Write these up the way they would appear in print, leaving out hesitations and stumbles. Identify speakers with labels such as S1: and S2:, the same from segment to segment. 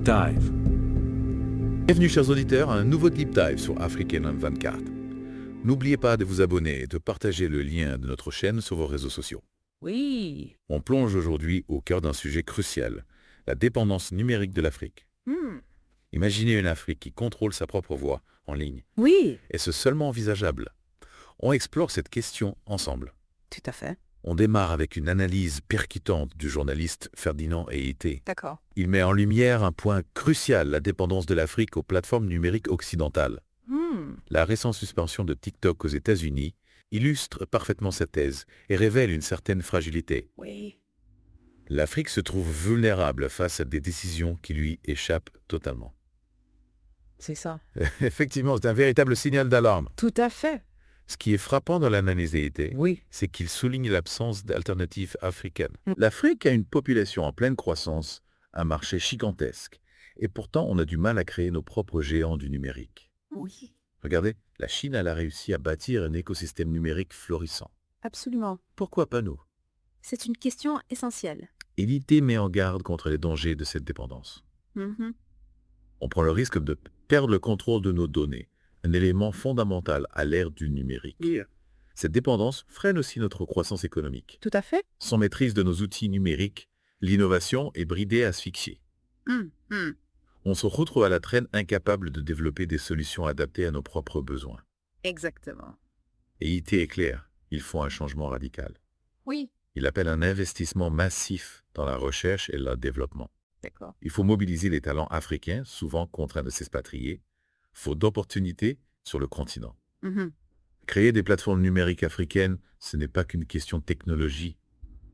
S1: Dive.
S2: Bienvenue chers auditeurs à un nouveau Deep Dive sur African 24. N'oubliez pas de vous abonner et de partager le lien de notre chaîne sur vos réseaux sociaux.
S3: Oui.
S2: On plonge aujourd'hui au cœur d'un sujet crucial, la dépendance numérique de l'Afrique. Imaginez une Afrique qui contrôle sa propre voix en ligne.
S3: Oui,
S2: Est-ce seulement envisageable? On explore cette question ensemble.
S3: tout à fait.
S2: On démarre avec une analyse percutante du journaliste Ferdinand Eyité.
S3: D'accord.
S2: Il met en lumière un point crucial, la dépendance de l'Afrique aux plateformes numériques occidentales. La récente suspension de TikTok aux États-Unis illustre parfaitement cette thèse et révèle une certaine fragilité.
S3: Oui.
S2: L'Afrique se trouve vulnérable face à des décisions qui lui échappent totalement.
S3: C'est ça.
S2: Effectivement, c'est un véritable signal d'alarme.
S3: Tout à fait.
S2: Ce qui est frappant dans l'analyse d'Eyité,
S3: Oui.
S2: c'est qu'il souligne l'absence d'alternatives africaines. L'Afrique a une population en pleine croissance, un marché gigantesque, et pourtant on a du mal à créer nos propres géants du numérique.
S3: Oui.
S2: Regardez, la Chine elle a réussi à bâtir un écosystème numérique florissant.
S4: Absolument.
S2: Pourquoi pas nous?
S4: C'est une question essentielle.
S2: Eyité met en garde contre les dangers de cette dépendance.
S4: Mhm.
S2: On prend le risque de perdre le contrôle de nos données, un élément fondamental à l'ère du numérique. Cette dépendance freine aussi notre croissance économique.
S3: Tout à fait.
S2: Sans maîtrise de nos outils numériques, l'innovation est bridée, asphyxiée. On se retrouve à la traîne, incapable de développer des solutions adaptées à nos propres besoins.
S4: Exactement.
S2: Eyité est clair, il faut un changement radical.
S4: Oui.
S2: Il appelle un investissement massif dans la recherche et le développement.
S4: D'accord.
S2: Il faut mobiliser les talents africains, souvent contraints de s'expatrier, faute d'opportunités sur le continent.
S4: Mhm.
S2: Créer des plateformes numériques africaines, ce n'est pas qu'une question de technologie,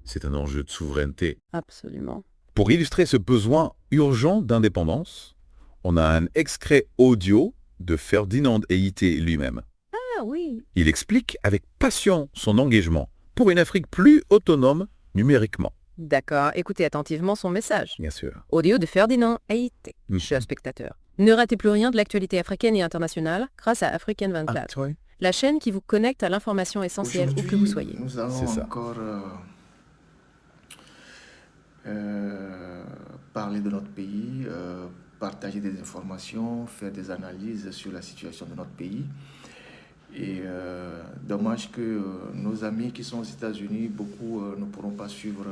S2: c'est un enjeu de souveraineté.
S3: Absolument.
S2: Pour illustrer ce besoin urgent d'indépendance, on a un extrait audio de Ferdinand Eyité lui-même.
S4: Ah oui.
S2: Il explique avec passion son engagement pour une Afrique plus autonome numériquement.
S3: D'accord. Écoutez attentivement son message.
S2: Bien sûr.
S3: Audio de Ferdinand Eyité, chers spectateurs. Ne ratez plus rien de l'actualité africaine et internationale grâce à African 24, la chaîne qui vous connecte à l'information essentielle où que vous soyez.
S5: Nous allons
S2: C'est ça.
S5: encore parler de notre pays, partager des informations, faire des analyses sur la situation de notre pays. Et dommage que nos amis qui sont aux États-Unis, beaucoup ne pourront pas suivre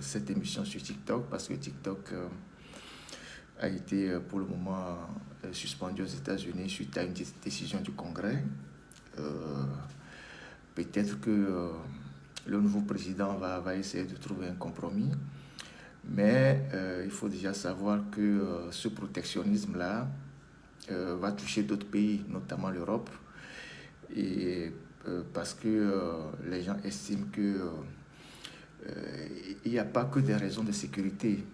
S5: cette émission sur TikTok parce que TikTok a été pour le moment suspendu aux États-Unis suite à une décision du Congrès. Peut-être que le nouveau président va essayer de trouver un compromis, mais il faut déjà savoir que ce protectionnisme-là va toucher d'autres pays, notamment l'Europe, et parce que les gens estiment que il n'y a pas que des raisons de sécurité,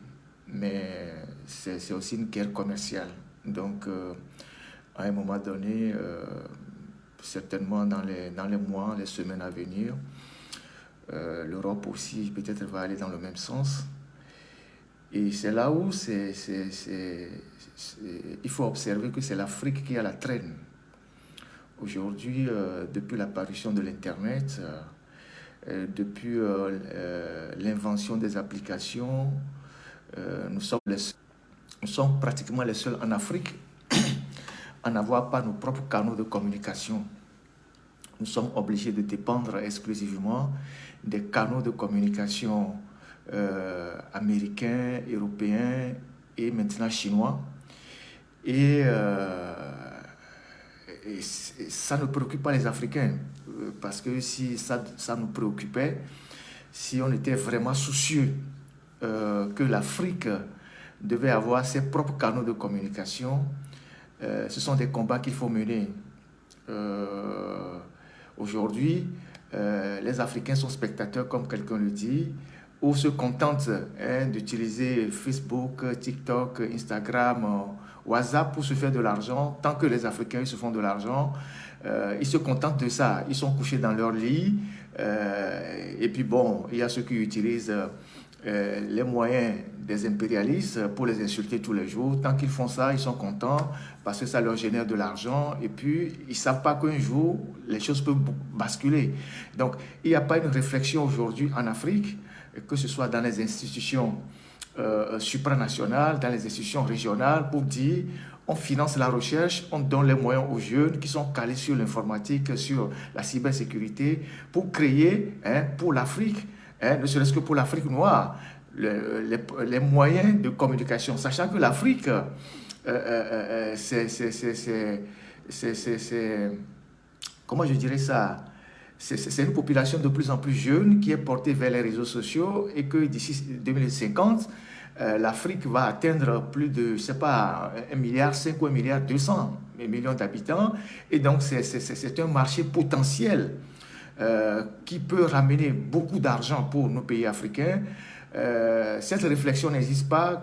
S5: mais c'est aussi une guerre commerciale. Donc, à un moment donné, certainement dans les mois, les semaines à venir, l'Europe aussi peut-être va aller dans le même sens. Et c'est là où il faut observer que c'est l'Afrique qui est à la traîne. Aujourd'hui, depuis l'apparition de l'Internet, depuis l'invention des applications, nous sommes pratiquement les seuls en Afrique à n'avoir pas nos propres canaux de communication. Nous sommes obligés de dépendre exclusivement des canaux de communication américains, européens et maintenant chinois. Et ça ne préoccupe pas les Africains, parce que si ça nous préoccupait, si on était vraiment soucieux que l'Afrique devait avoir ses propres canaux de communication, ce sont des combats qu'il faut mener. Aujourd'hui, les Africains sont spectateurs, comme quelqu'un le dit, ou se contentent d'utiliser Facebook, TikTok, Instagram, WhatsApp pour se faire de l'argent. Tant que les Africains ils se font de l'argent, ils se contentent de ça. Ils sont couchés dans leur lit. Et puis bon, il y a ceux qui utilisent les moyens des impérialistes pour les insulter tous les jours. Tant qu'ils font ça, ils sont contents parce que ça leur génère de l'argent. Et puis, ils ne savent pas qu'un jour, les choses peuvent basculer. Donc, il n'y a pas une réflexion aujourd'hui en Afrique, que ce soit dans les institutions supranationales, dans les institutions régionales pour dire on finance la recherche, on donne les moyens aux jeunes qui sont calés sur l'informatique, sur la cybersécurité, pour créer pour l'Afrique, ne serait-ce que pour l'Afrique noire, les moyens de communication, sachant que l'Afrique, comment je dirais ça, c'est une population de plus en plus jeune qui est portée vers les réseaux sociaux et que d'ici 2050, l'Afrique va atteindre plus de, je ne sais pas, 1,5 milliard ou 1,2 milliard d'habitants. Et donc, c'est un marché potentiel qui peut ramener beaucoup d'argent pour nos pays africains. Cette réflexion n'existe pas.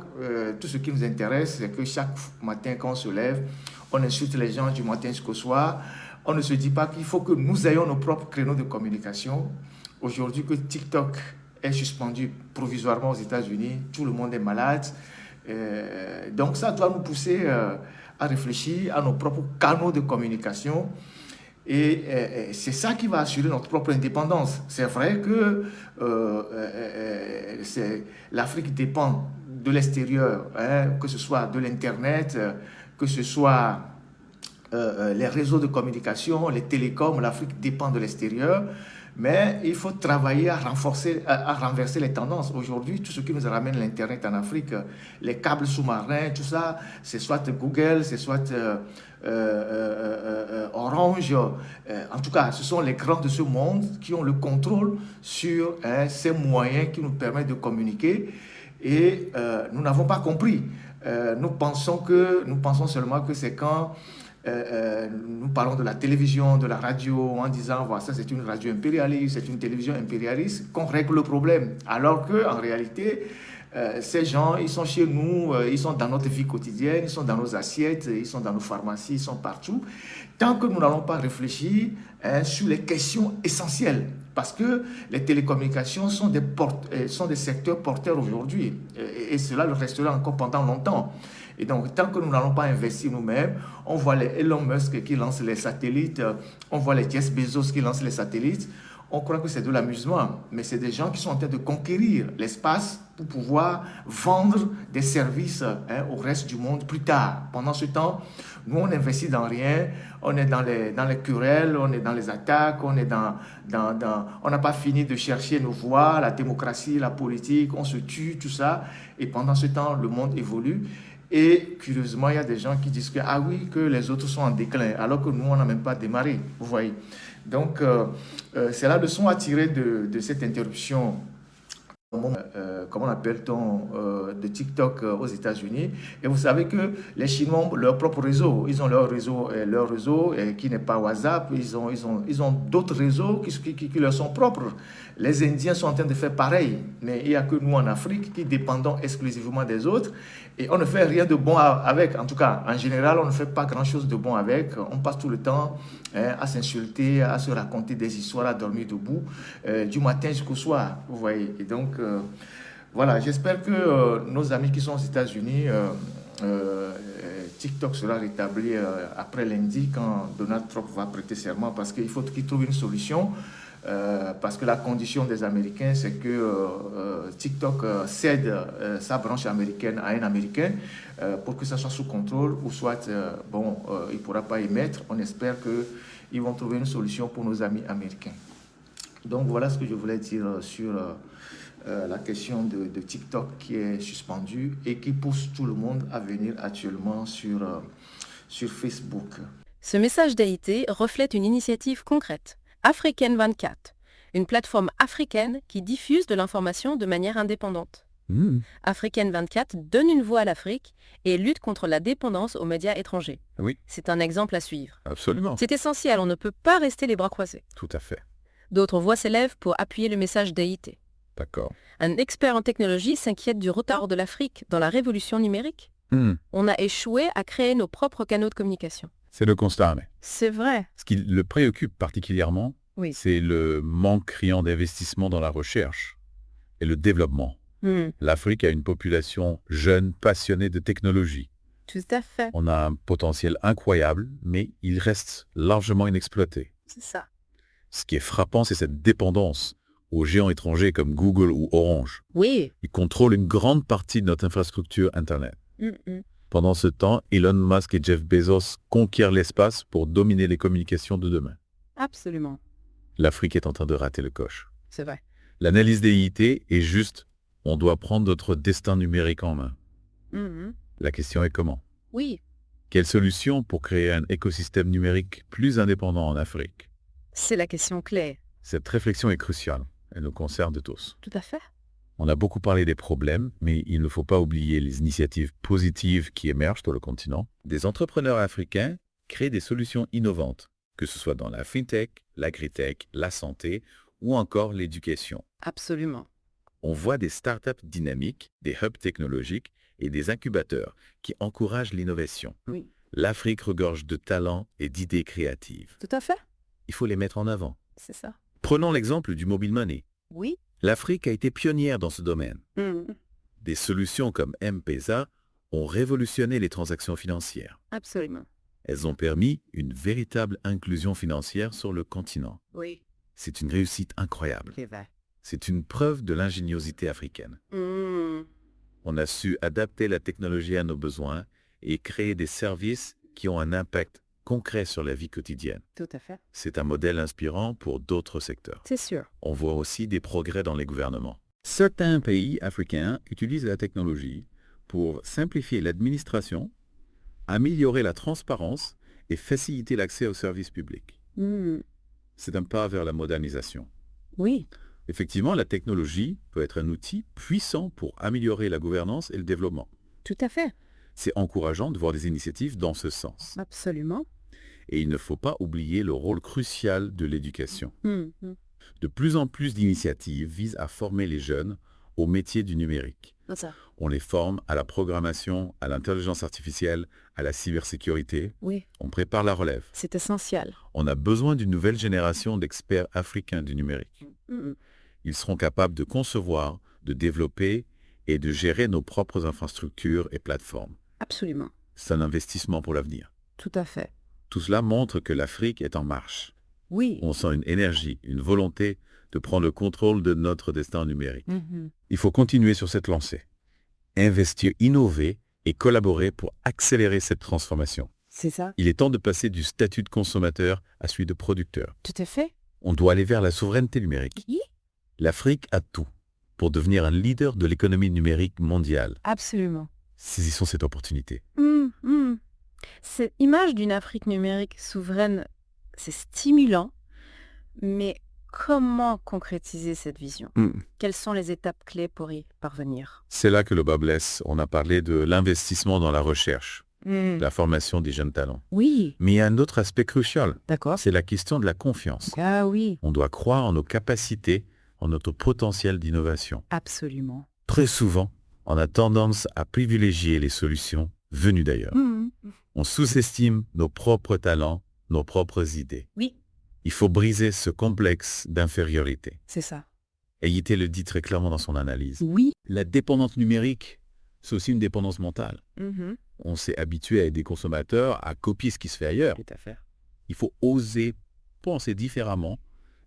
S5: Tout ce qui nous intéresse, c'est que chaque matin, quand on se lève, on insulte les gens du matin jusqu'au soir. On ne se dit pas qu'il faut que nous ayons nos propres créneaux de communication. Aujourd'hui, que TikTok est suspendu provisoirement aux États-Unis, tout le monde est malade. Donc ça doit nous pousser à réfléchir à nos propres canaux de communication. Et c'est ça qui va assurer notre propre indépendance. C'est vrai que l'Afrique dépend de l'extérieur, que ce soit de l'Internet, que ce soit les réseaux de communication, les télécoms. L'Afrique dépend de l'extérieur. Mais il faut travailler à renverser les tendances. Aujourd'hui, tout ce qui nous ramène l'Internet en Afrique, les câbles sous-marins, tout ça, c'est soit Google, c'est soit Orange. En tout cas, ce sont les grands de ce monde qui ont le contrôle sur ces moyens qui nous permettent de communiquer. Et nous n'avons pas compris. Nous pensons seulement que c'est quand nous parlons de la télévision, de la radio, en disant voilà, ça c'est une radio impérialiste, c'est une télévision impérialiste, qu'on règle le problème. Alors qu'en réalité, ces gens, ils sont chez nous, ils sont dans notre vie quotidienne, ils sont dans nos assiettes, ils sont dans nos pharmacies, ils sont partout. Tant que nous n'allons pas réfléchir sur les questions essentielles, parce que les télécommunications sont des secteurs porteurs aujourd'hui, et cela le restera encore pendant longtemps. Et donc, tant que nous n'allons pas investir nous-mêmes, on voit les Elon Musk qui lancent les satellites, on voit les Jeff Bezos qui lancent les satellites, on croit que c'est de l'amusement, mais c'est des gens qui sont en train de conquérir l'espace pour pouvoir vendre des services au reste du monde plus tard. Pendant ce temps, nous, on n'investit dans rien, on est dans les querelles, on est dans les attaques, on n'a pas fini de chercher nos voies, la démocratie, la politique, on se tue, tout ça, et pendant ce temps, le monde évolue. Et curieusement, il y a des gens qui disent que, ah oui, que les autres sont en déclin, alors que nous, on n'a même pas démarré, vous voyez. Donc, c'est la leçon à tirer de cette interruption, comment appelle-t-on, de TikTok aux États-Unis. Et vous savez que les Chinois ont leur propre réseau. Ils ont leur réseau qui n'est pas WhatsApp. Ils ont d'autres réseaux qui leur sont propres. Les Indiens sont en train de faire pareil. Mais il n'y a que nous en Afrique qui dépendons exclusivement des autres. Et on ne fait rien de bon avec. En tout cas, en général, on ne fait pas grand-chose de bon avec. On passe tout le temps à s'insulter, à se raconter des histoires, à dormir debout, du matin jusqu'au soir. Vous voyez. Et donc, voilà, j'espère que nos amis qui sont aux États-Unis, TikTok sera rétabli après lundi quand Donald Trump va prêter serment, parce qu'il faut qu'il trouve une solution. Parce que la condition des Américains, c'est que TikTok cède sa branche américaine à un Américain pour que ça soit sous contrôle, ou soit, il ne pourra pas y mettre. On espère qu'ils vont trouver une solution pour nos amis américains. Donc voilà ce que je voulais dire sur la question de TikTok qui est suspendue et qui pousse tout le monde à venir actuellement sur Facebook.
S3: Ce message d'Haïti reflète une initiative concrète. Africaine 24, une plateforme africaine qui diffuse de l'information de manière indépendante. Africaine 24 donne une voix à l'Afrique et lutte contre la dépendance aux médias étrangers.
S2: Oui.
S3: C'est un exemple à suivre.
S2: Absolument.
S3: C'est essentiel, on ne peut pas rester les bras croisés.
S2: Tout à fait.
S3: D'autres voix s'élèvent pour appuyer le message d'Haïti.
S2: D'accord.
S3: Un expert en technologie s'inquiète du retard de l'Afrique dans la révolution numérique. On a échoué à créer nos propres canaux de communication.
S2: C'est le constat. Mais
S3: C'est vrai.
S2: ce qui le préoccupe particulièrement,
S3: Oui.
S2: c'est le manque criant d'investissement dans la recherche et le développement. L'Afrique a une population jeune, passionnée de technologie.
S3: Tout à fait.
S2: On a un potentiel incroyable, mais il reste largement inexploité.
S3: C'est ça.
S2: Ce qui est frappant, c'est cette dépendance aux géants étrangers comme Google ou Orange.
S3: Oui.
S2: Ils contrôlent une grande partie de notre infrastructure Internet.
S3: Mm-mm.
S2: Pendant ce temps, Elon Musk et Jeff Bezos conquièrent l'espace pour dominer les communications de demain.
S3: Absolument.
S2: L'Afrique est en train de rater le coche.
S3: C'est vrai.
S2: L'analyse des IT est juste, on doit prendre notre destin numérique en main.
S3: Mm-hmm.
S2: La question est comment?
S3: Oui.
S2: Quelle solution pour créer un écosystème numérique plus indépendant en Afrique?
S3: C'est la question clé.
S2: Cette réflexion est cruciale. Elle nous concerne tous.
S3: Tout à fait.
S2: On a beaucoup parlé des problèmes, mais il ne faut pas oublier les initiatives positives qui émergent sur le continent. Des entrepreneurs africains créent des solutions innovantes, que ce soit dans la fintech, l'agritech, la santé ou encore l'éducation.
S3: Absolument.
S2: On voit des startups dynamiques, des hubs technologiques et des incubateurs qui encouragent l'innovation.
S3: Oui.
S2: L'Afrique regorge de talents et d'idées créatives.
S3: Tout à fait.
S2: Il faut les mettre en avant.
S3: C'est ça.
S2: Prenons l'exemple du mobile money.
S3: Oui.
S2: L'Afrique a été pionnière dans ce domaine.
S3: Mm.
S2: Des solutions comme M-Pesa ont révolutionné les transactions financières.
S3: Absolument.
S2: Elles ont permis une véritable inclusion financière sur le continent.
S3: Oui.
S2: C'est une réussite incroyable.
S3: C'est vrai.
S2: C'est une preuve de l'ingéniosité africaine.
S3: Mm.
S2: On a su adapter la technologie à nos besoins et créer des services qui ont un impact concret sur la vie quotidienne.
S3: Tout à fait.
S2: C'est un modèle inspirant pour d'autres secteurs.
S3: C'est sûr.
S2: On voit aussi des progrès dans les gouvernements. Certains pays africains utilisent la technologie pour simplifier l'administration, améliorer la transparence et faciliter l'accès aux services publics.
S3: Mm.
S2: C'est un pas vers la modernisation.
S3: Oui.
S2: Effectivement, la technologie peut être un outil puissant pour améliorer la gouvernance et le développement.
S3: Tout à fait.
S2: C'est encourageant de voir des initiatives dans ce sens.
S3: Absolument.
S2: Et il ne faut pas oublier le rôle crucial de l'éducation.
S3: Mm. Mm.
S2: De plus en plus d'initiatives visent à former les jeunes au métier du numérique.
S3: C'est ça.
S2: On les forme à la programmation, à l'intelligence artificielle, à la cybersécurité.
S3: Oui.
S2: On prépare la relève.
S3: C'est essentiel.
S2: On a besoin d'une nouvelle génération d'experts africains du numérique.
S3: Mm.
S2: Ils seront capables de concevoir, de développer et de gérer nos propres infrastructures et plateformes.
S3: Absolument.
S2: C'est un investissement pour l'avenir.
S3: Tout à fait.
S2: Tout cela montre que l'Afrique est en marche.
S3: Oui.
S2: On sent une énergie, une volonté de prendre le contrôle de notre destin numérique.
S3: Mhm.
S2: Il faut continuer sur cette lancée. Investir, innover et collaborer pour accélérer cette transformation.
S3: C'est ça.
S2: Il est temps de passer du statut de consommateur à celui de producteur.
S3: Tout à fait.
S2: On doit aller vers la souveraineté numérique.
S3: Oui.
S2: L'Afrique a tout pour devenir un leader de l'économie numérique mondiale.
S3: Absolument.
S2: Saisissons cette opportunité.
S3: Cette image d'une Afrique numérique souveraine, c'est stimulant, mais comment concrétiser cette vision? Quelles sont les étapes clés pour y parvenir?
S2: C'est là que le bas blesse. On a parlé de l'investissement dans la recherche, la formation des jeunes talents.
S3: Oui,
S2: Mais il y a un autre aspect crucial,
S3: d'accord.
S2: c'est la question de la confiance.
S3: Ah oui,
S2: On doit croire en nos capacités, en notre potentiel d'innovation.
S3: absolument.
S2: Très souvent, on a tendance à privilégier les solutions venues d'ailleurs. On sous-estime nos propres talents, nos propres idées.
S3: Oui,
S2: Il faut briser ce complexe d'infériorité.
S3: c'est ça.
S2: Ayité le dit très clairement dans son analyse.
S3: Oui.
S2: La dépendance numérique, c'est aussi une dépendance mentale. On s'est habitué à être des consommateurs, à copier ce qui se fait ailleurs.
S3: Tout à fait.
S2: Il faut oser penser différemment,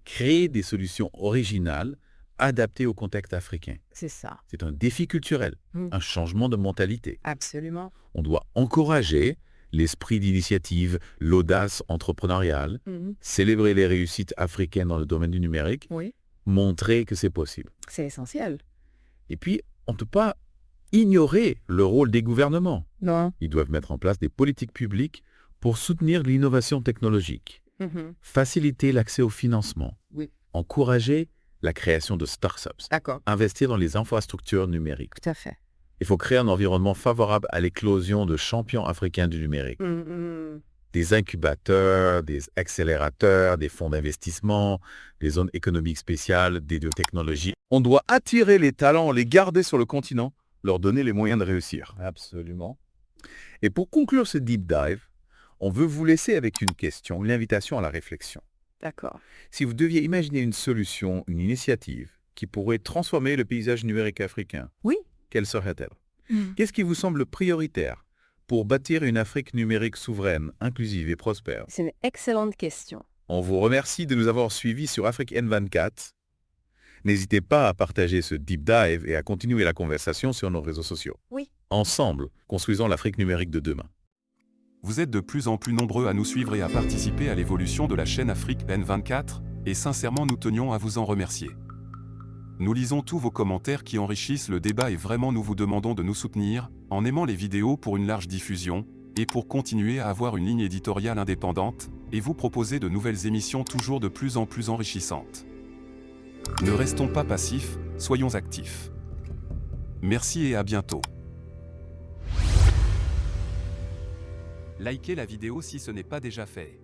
S2: créer des solutions originales, adaptées au contexte africain.
S3: C'est ça.
S2: C'est un défi culturel, un changement de mentalité.
S3: Absolument.
S2: On doit encourager l'esprit d'initiative, l'audace entrepreneuriale, célébrer les réussites africaines dans le domaine du numérique,
S3: Oui,
S2: montrer que c'est possible.
S3: c'est essentiel.
S2: Et puis, on ne peut pas ignorer le rôle des gouvernements.
S3: Non.
S2: Ils doivent mettre en place des politiques publiques pour soutenir l'innovation technologique, faciliter l'accès au financement,
S3: Oui.
S2: encourager la création de startups,
S3: D'accord.
S2: investir dans les infrastructures numériques.
S3: Tout à fait.
S2: Il faut créer un environnement favorable à l'éclosion de champions africains du numérique. Des incubateurs, des accélérateurs, des fonds d'investissement, des zones économiques spéciales, des technologies. On doit attirer les talents, les garder sur le continent, leur donner les moyens de réussir. Absolument. Et pour conclure ce deep dive, on veut vous laisser avec une question, une invitation à la réflexion.
S3: D'accord.
S2: Si vous deviez imaginer une solution, une initiative qui pourrait transformer le paysage numérique africain,
S3: Oui.
S2: quelle serait-elle? Qu'est-ce qui vous semble prioritaire pour bâtir une Afrique numérique souveraine, inclusive et prospère?
S3: C'est une excellente question.
S2: On vous remercie de nous avoir suivis sur Afrique N24. N'hésitez pas à partager ce deep dive et à continuer la conversation sur nos réseaux sociaux.
S4: Oui.
S2: Ensemble, construisons l'Afrique numérique de demain.
S1: Vous êtes de plus en plus nombreux à nous suivre et à participer à l'évolution de la chaîne Afrique N24, et sincèrement nous tenions à vous en remercier. Nous lisons tous vos commentaires qui enrichissent le débat et vraiment nous vous demandons de nous soutenir, en aimant les vidéos pour une large diffusion, et pour continuer à avoir une ligne éditoriale indépendante, et vous proposer de nouvelles émissions toujours de plus en plus enrichissantes. Ne restons pas passifs, soyons actifs. Merci et à bientôt. Likez la vidéo si ce n'est pas déjà fait.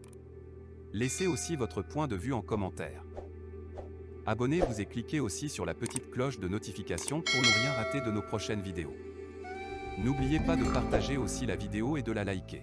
S1: Laissez aussi votre point de vue en commentaire. Abonnez-vous et cliquez aussi sur la petite cloche de notification pour ne rien rater de nos prochaines vidéos. N'oubliez pas de partager aussi la vidéo et de la liker.